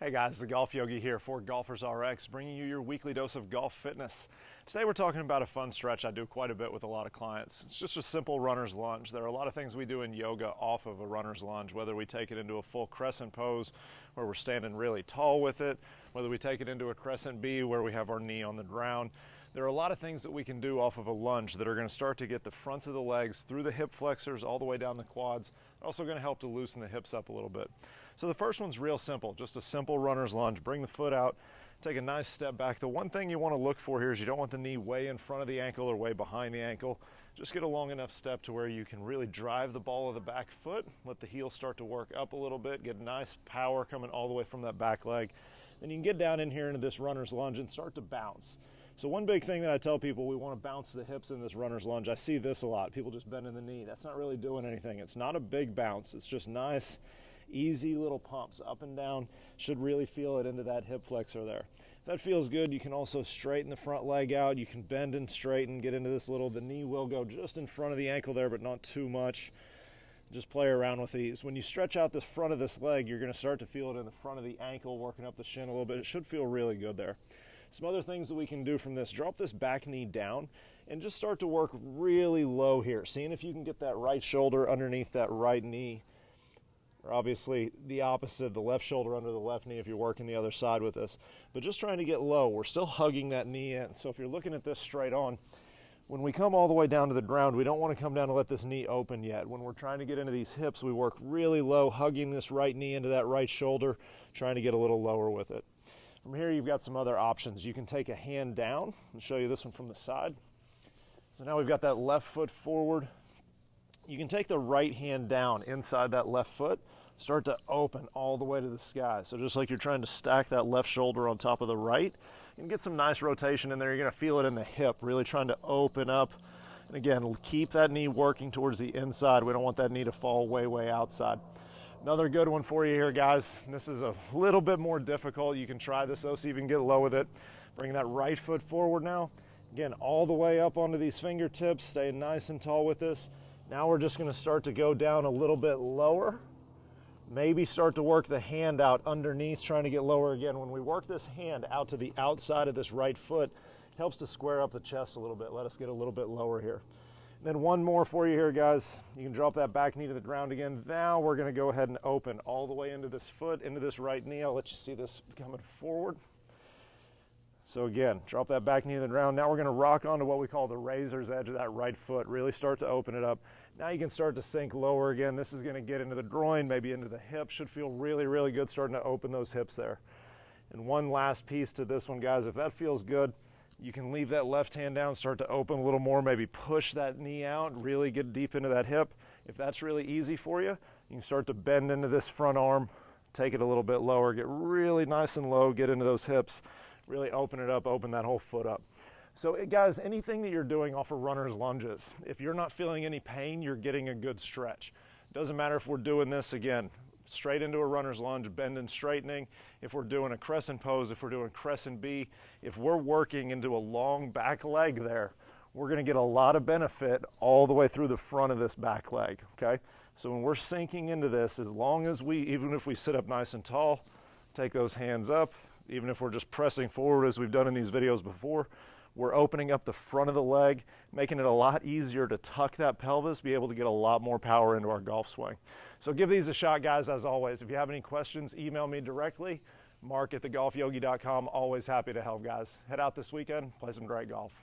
Hey guys, the Golf Yogi here for Golfers RX, bringing you your weekly dose of golf fitness. Today we're talking about a fun stretch I do quite a bit with a lot of clients. It's just a simple runner's lunge. There are a lot of things we do in yoga off of a runner's lunge, whether we take it into a full crescent pose where we're standing really tall with it, whether we take it into a crescent B where we have our knee on the ground. There are a lot of things that we can do off of a lunge that are going to start to get the fronts of the legs through the hip flexors all the way down the quads. They're also going to help to loosen the hips up a little bit. So the first one's real simple, just a simple runner's lunge. Bring the foot out, take a nice step back. The one thing you want to look for here is you don't want the knee way in front of the ankle or way behind the ankle. Just get a long enough step to where you can really drive the ball of the back foot, let the heel start to work up a little bit, get nice power coming all the way from that back leg. Then you can get down in here into this runner's lunge and start to bounce. So one big thing that I tell people, we want to bounce the hips in this runner's lunge. I see this a lot. People just bending the knee. That's not really doing anything. It's not a big bounce. It's just nice, easy little pumps up and down. Should really feel it into that hip flexor there. If that feels good, you can also straighten the front leg out. You can bend and straighten, get into this little, the knee will go just in front of the ankle there, but not too much. Just play around with these. When you stretch out the front of this leg, you're going to start to feel it in the front of the ankle, working up the shin a little bit. It should feel really good there. Some other things that we can do from this, drop this back knee down and just start to work really low here. Seeing if you can get that right shoulder underneath that right knee, or obviously the opposite, the left shoulder under the left knee if you're working the other side with this. But just trying to get low. We're still hugging that knee in. So if you're looking at this straight on, when we come all the way down to the ground, we don't want to come down and let this knee open yet. When we're trying to get into these hips, we work really low, hugging this right knee into that right shoulder, trying to get a little lower with it. From here, you've got some other options. You can take a hand down. I'll show you this one from the side. So now we've got that left foot forward. You can take the right hand down inside that left foot, start to open all the way to the sky. So just like you're trying to stack that left shoulder on top of the right, you can get some nice rotation in there. You're going to feel it in the hip, really trying to open up. And again, keep that knee working towards the inside. We don't want that knee to fall way, way outside. Another good one for you here, guys. This is a little bit more difficult. You can try this though, so you can get low with it. Bring that right foot forward now. Again, all the way up onto these fingertips, staying nice and tall with this. Now we're just going to start to go down a little bit lower. Maybe start to work the hand out underneath, trying to get lower again. When we work this hand out to the outside of this right foot, it helps to square up the chest a little bit. Let us get a little bit lower here. Then one more for you here, guys. You can drop that back knee to the ground again. Now we're going to go ahead and open all the way into this foot, into this right knee. I'll let you see this coming forward. So again, drop that back knee to the ground. Now we're going to rock onto what we call the razor's edge of that right foot. Really start to open it up. Now you can start to sink lower again. This is going to get into the groin, maybe into the hip. Should feel really, really good starting to open those hips there. And one last piece to this one, guys. If that feels good, you can leave that left hand down, start to open a little more, maybe push that knee out, really get deep into that hip. If that's really easy for you, you can start to bend into this front arm, take it a little bit lower, get really nice and low, get into those hips, really open it up, open that whole foot up. So guys, anything that you're doing off of runner's lunges, if you're not feeling any pain, you're getting a good stretch. Doesn't matter if we're doing this again, straight into a runner's lunge, bend and straightening. If we're doing a crescent pose, if we're doing crescent B, if we're working into a long back leg there, we're going to get a lot of benefit all the way through the front of this back leg, okay? So when we're sinking into this, as long as even if we sit up nice and tall, take those hands up, even if we're just pressing forward as we've done in these videos before, we're opening up the front of the leg, making it a lot easier to tuck that pelvis, be able to get a lot more power into our golf swing. So give these a shot, guys, as always. If you have any questions, email me directly, mark@thegolfyogi.com. Always happy to help, guys. Head out this weekend, play some great golf.